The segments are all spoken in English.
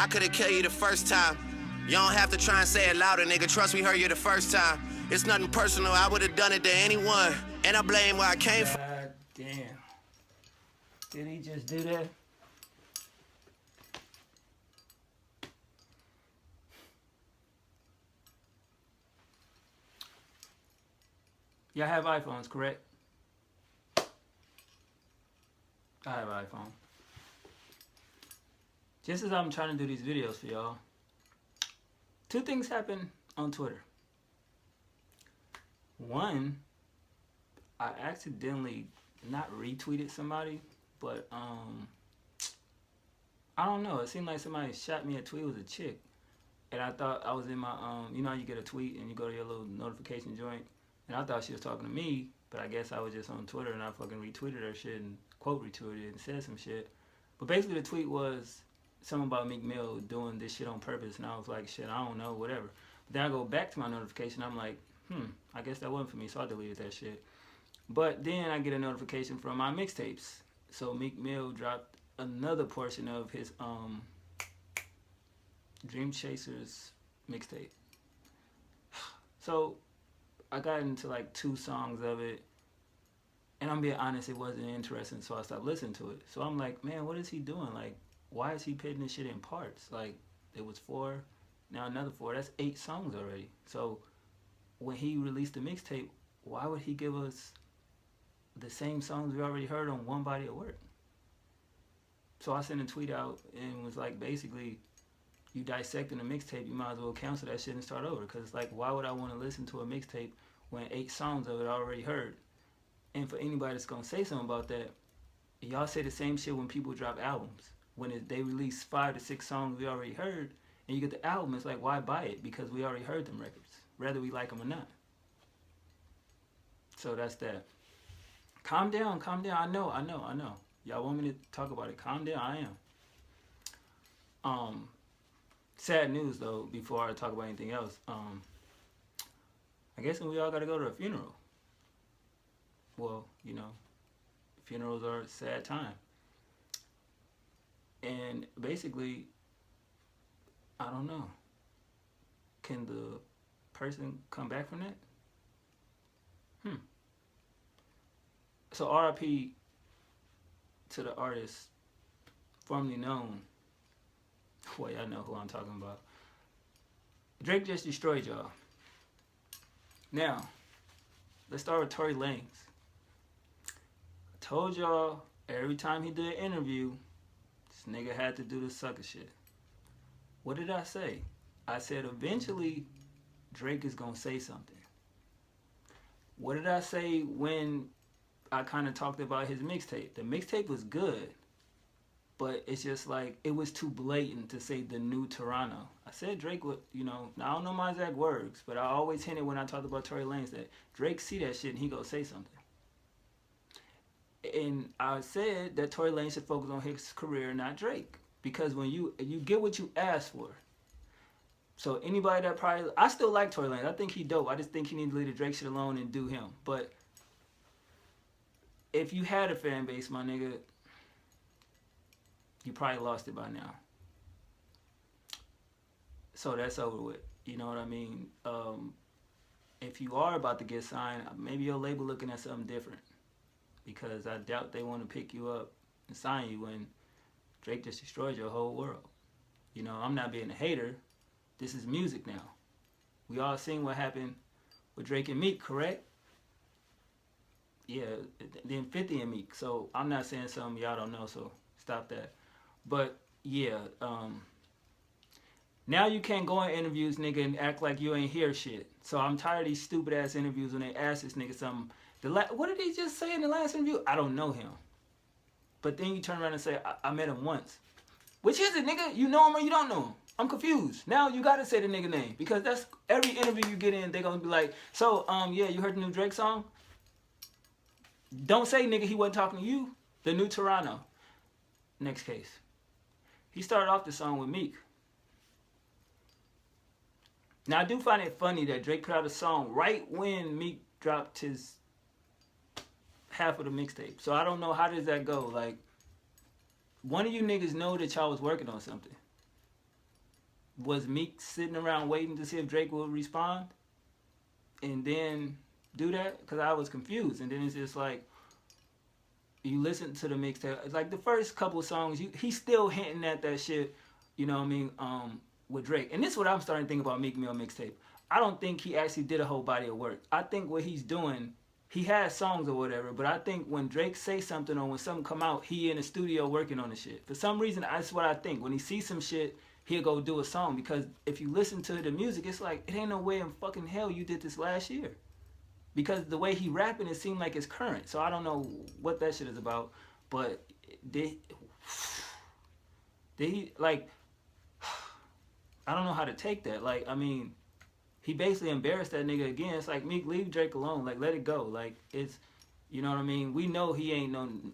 I could've killed you the first time. You don't have to try and say it louder, nigga. Trust me, heard you the first time. It's nothing personal, I would've done it to anyone. And I blame where I came from. God damn. Did he just do that? Y'all have iPhones, correct? I have an iPhone. Just as I'm trying to do these videos for y'all, two things happen on Twitter. One, I accidentally not retweeted somebody, but I don't know. It seemed like somebody shot me a tweet. It was a chick, and I thought I was in my you know how you get a tweet and you go to your little notification joint, and I thought she was talking to me, but I guess I was just on Twitter and I fucking retweeted her shit and quote retweeted and said some shit. But basically the tweet was something about Meek Mill doing this shit on purpose, and I was like, shit, I don't know, whatever. But then I go back to my notification, I'm like, I guess that wasn't for me, so I deleted that shit. But then I get a notification from my mixtapes. So Meek Mill dropped another portion of his Dream Chasers mixtape. So I got into like 2 songs of it, and I'm being honest, it wasn't interesting, so I stopped listening to it. So I'm like, man, what is he doing? Like, why is he putting this shit in parts? Like, it was 4, now another 4. That's 8 songs already. So when he released the mixtape, why would he give us the same songs we already heard on one body of work? So I sent a tweet out and was like, basically, you dissecting a mixtape, you might as well cancel that shit and start over. Because it's like, why would I want to listen to a mixtape when 8 songs of it I already heard? And for anybody that's going to say something about that, y'all say the same shit when people drop albums. When they release 5 to 6 songs we already heard, and you get the album, it's like, why buy it? Because we already heard them records, whether we like them or not. So that's that. Calm down, calm down. I know. Y'all want me to talk about it? Calm down, I am. Sad news though, before I talk about anything else. I guess we all gotta go to a funeral. Well, you know, funerals are a sad time. And basically, I don't know. Can the person come back from that? So RIP to the artist formerly known, well, y'all know who I'm talking about. Drake just destroyed y'all. Now, let's start with Tory Lanez. I told y'all every time he did an interview, this nigga had to do the sucker shit. What did I say? I said eventually Drake is gonna say something. What did I say when I kind of talked about his mixtape? The mixtape was good, but it's just like, it was too blatant to say the new Toronto. I said Drake would, you know, I don't know my exact words, but I always hinted when I talked about Tory Lanez that Drake see that shit and he go say something. And I said that Tory Lanez should focus on his career, not Drake. Because when you get what you ask for. So anybody that probably, I still like Tory Lanez. I think he dope. I just think he needs to leave the Drake shit alone and do him. But if you had a fan base, my nigga, you probably lost it by now. So that's over with. You know what I mean? If you are about to get signed, maybe your label looking at something different. Because I doubt they want to pick you up and sign you when Drake just destroyed your whole world. You know, I'm not being a hater. This is music now. We all seen what happened with Drake and Meek, correct? Yeah, then 50 and Meek. So I'm not saying something y'all don't know, so stop that. But yeah, now you can't go in interviews, nigga, and act like you ain't hear shit. So I'm tired of these stupid ass interviews when they ask this nigga something. What did he just say in the last interview? I don't know him. But then you turn around and say, I met him once. Which is it, nigga? You know him or you don't know him? I'm confused. Now you gotta say the nigga name. Because that's every interview you get in, they gonna be like, so, yeah, you heard the new Drake song? Don't say, nigga, he wasn't talking to you. The new Toronto. Next case. He started off the song with Meek. Now, I do find it funny that Drake put out a song right when Meek dropped his half of the mixtape. So I don't know, how does that go? Like, one of you niggas know that y'all was working on something. Was Meek sitting around waiting to see if Drake would respond and then do that? Because I was confused. And then it's just like, you listen to the mixtape, it's like the first couple of songs, he's still hinting at that shit, you know what I mean, with Drake. And this is what I'm starting to think about Meek Mill mixtape. I don't think he actually did a whole body of work. I think what he's doing, he has songs or whatever, but I think when Drake say something or when something come out, he in the studio working on the shit. For some reason, that's what I think. When he sees some shit, he'll go do a song, because if you listen to the music, it's like, it ain't no way in fucking hell you did this last year. Because the way he rapping, it seemed like it's current. So I don't know what that shit is about. But did he, like, I don't know how to take that. Like, I mean, he basically embarrassed that nigga again. It's like, Meek, leave Drake alone. Like, let it go. Like, it's, you know what I mean? We know he ain't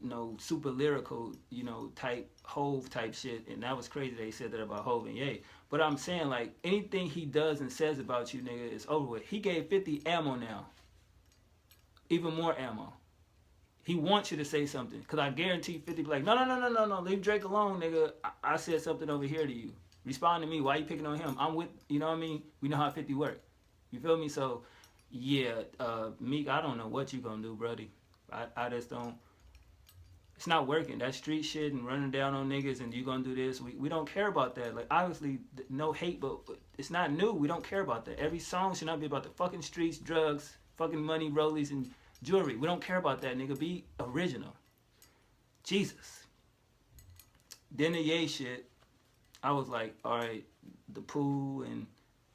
no super lyrical, you know, type, Hove type shit. And that was crazy that he said that about Hove and Ye. But I'm saying, like, anything he does and says about you, nigga, is over with. He gave 50 ammo now. Even more ammo. He wants you to say something. Because I guarantee 50 be like, no, leave Drake alone, nigga. I said something over here to you. Respond to me. Why you picking on him? I'm with, you know what I mean? We know how 50 work. You feel me? So, yeah, Meek, I don't know what you gonna do, brody. I just don't. It's not working. That street shit and running down on niggas and you gonna do this. We don't care about that. Like, obviously, no hate, but it's not new. We don't care about that. Every song should not be about the fucking streets, drugs, fucking money, rollies, and jewelry. We don't care about that, nigga. Be original. Jesus. Then the Ye shit, I was like, all right, the Pooh and,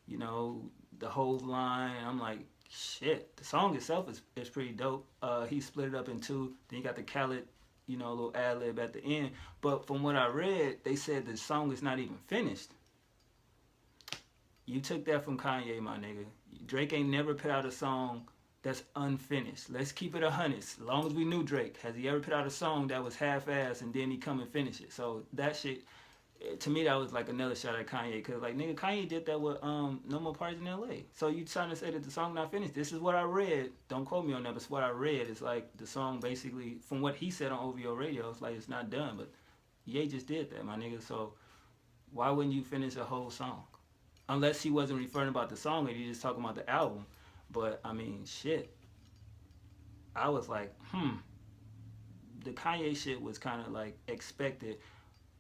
you know, the Hove line. I'm like, shit. The song itself is pretty dope. He split it up in two. Then you got the Khaled, you know, little ad-lib at the end. But from what I read, they said the song is not even finished. You took that from Kanye, my nigga. Drake ain't never put out a song that's unfinished. Let's keep it 100. As long as we knew Drake, has he ever put out a song that was half-assed and then he come and finish it? So that shit, to me, that was like another shot at Kanye. Cause like, nigga, Kanye did that with No More Parties in L.A. So you trying to say that the song not finished? This is what I read. Don't quote me on that, but it's what I read. It's like the song basically, from what he said on OVO Radio, it's like it's not done. But Ye just did that, my nigga. So why wouldn't you finish a whole song? Unless he wasn't referring about the song and he just talking about the album. But, I mean, shit. I was like, The Kanye shit was kind of, like, expected.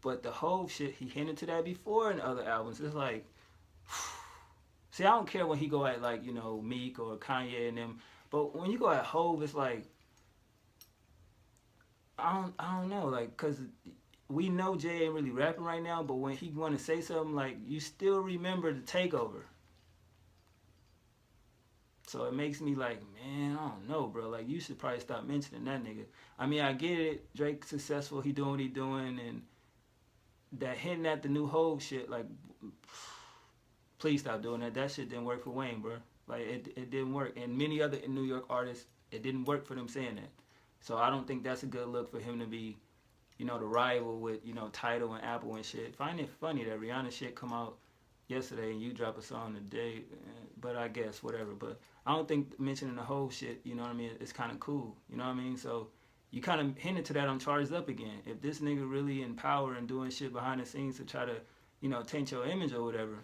But the whole shit, he hinted to that before in other albums. It's like, see, I don't care when he go at, like, you know, Meek or Kanye and them. But when you go at Hove, it's like, I don't know. Like, because we know Jay ain't really rapping right now. But when he want to say something, like, you still remember the takeover. So it makes me like, man, I don't know, bro. Like, you should probably stop mentioning that nigga. I mean, I get it. Drake's successful. He doing what he doing. And that hinting at the new Hove shit, like, please stop doing that. That shit didn't work for Wayne, bro. Like, it didn't work. And many other New York artists, it didn't work for them saying that. So I don't think that's a good look for him to be, you know, the rival with, you know, Tidal and Apple and shit. Find it funny that Rihanna shit come out yesterday and you drop a song today. But I guess, whatever. But I don't think mentioning the whole shit, you know what I mean, it's kind of cool. You know what I mean? So you kind of hinted to that on Charged Up again. If this nigga really in power and doing shit behind the scenes to try to, you know, taint your image or whatever,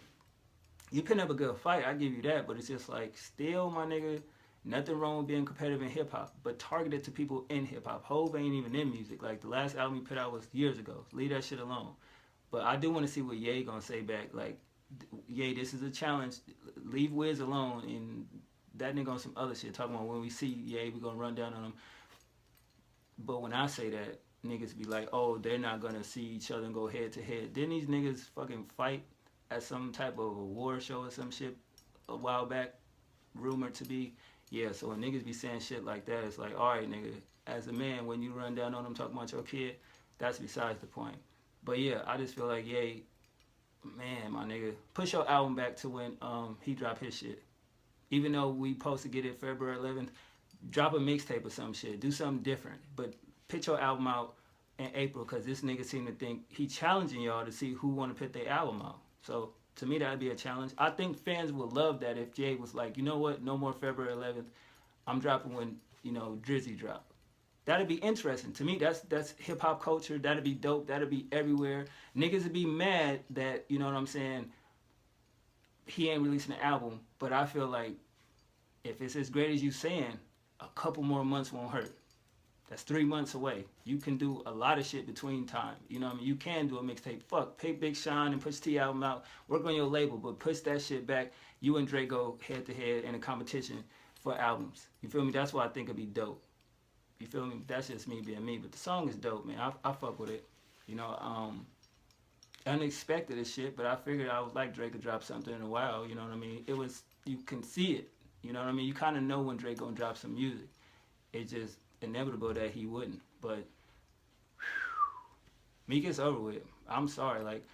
you putting up a good fight, I give you that. But it's just like, still, my nigga, nothing wrong with being competitive in hip-hop, but targeted to people in hip-hop. Hove ain't even in music. Like, the last album he put out was years ago. Leave that shit alone. But I do want to see what Ye gonna say back. Like, Ye, this is a challenge. Leave Wiz alone. And that nigga on some other shit, talking about when we see Ye, we gonna run down on him. But when I say that, niggas be like, oh, they're not gonna see each other and go head to head. Didn't these niggas fucking fight at some type of award show or some shit a while back, rumored to be? Yeah, so when niggas be saying shit like that, it's like, all right, nigga, as a man, when you run down on them talking about your kid, that's besides the point. But yeah, I just feel like, Ye, man, my nigga, push your album back to when he dropped his shit. Even though we supposed to get it February 11th, drop a mixtape or some shit. Do something different. But pitch your album out in April, because this nigga seem to think he challenging y'all to see who want to put their album out. So to me, that'd be a challenge. I think fans would love that if Jay was like, you know what, no more February 11th. I'm dropping when, you know, Drizzy drop. That'd be interesting. To me, that's hip-hop culture. That'd be dope. That'd be everywhere. Niggas would be mad that, you know what I'm saying, he ain't releasing an album, but I feel like if it's as great as you saying, a couple more months won't hurt. That's 3 months away. You can do a lot of shit between time. You know what I mean? You can do a mixtape. Fuck, pay Big Sean and Push T album out. Work on your label, but push that shit back. You and Drake go head to head in a competition for albums. You feel me? That's why I think it'd be dope. You feel me? That's just me being me. But the song is dope, man. I fuck with it. You know, unexpected as shit, but I figured I was like Drake could drop something in a while. You know what I mean? It was, you can see it. You know what I mean? You kind of know when Drake gonna drop some music. It's just inevitable that he wouldn't. But Meek is over with. I'm sorry. Like,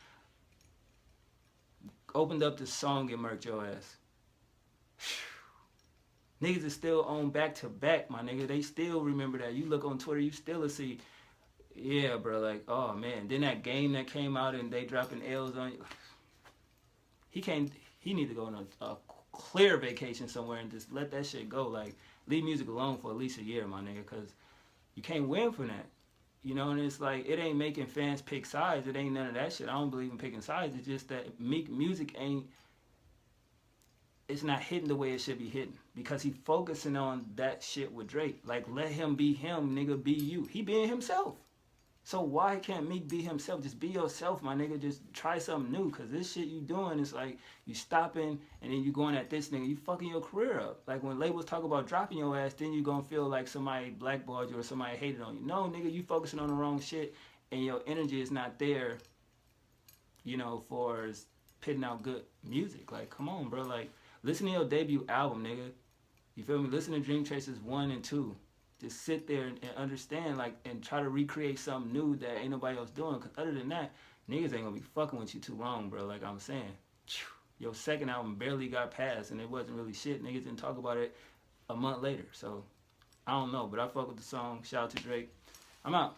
opened up the song and murked your ass. Niggas is still on back to back, my nigga. They still remember that. You look on Twitter, you still see, yeah, bro. Like, oh man. Then that game that came out and they dropping L's on you. He need to go on a clear vacation somewhere and just let that shit go. Like, leave music alone for at least a year, my nigga, because you can't win from that. You know, and it's like, it ain't making fans pick sides. It ain't none of that shit. I don't believe in picking sides. It's just that Meek music ain't, it's not hitting the way it should be hitting. Because he focusing on that shit with Drake. Like, let him be him, nigga, be you. He being himself. So why can't Meek be himself? Just be yourself, my nigga. Just try something new. Because this shit you doing is like, you stopping and then you going at this nigga. You fucking your career up. Like, when labels talk about dropping your ass, then you gonna feel like somebody blackballed you or somebody hated on you. No, nigga, you focusing on the wrong shit and your energy is not there, you know, for pitting out good music. Like, come on, bro. Like, listen to your debut album, nigga. You feel me? Listen to Dream Chasers 1 and 2. Just sit there and understand, like, and try to recreate something new that ain't nobody else doing. Because other than that, niggas ain't gonna be fucking with you too long, bro. Like I'm saying. Your second album barely got passed, and it wasn't really shit. Niggas didn't talk about it a month later. So, I don't know. But I fuck with the song. Shout out to Drake. I'm out.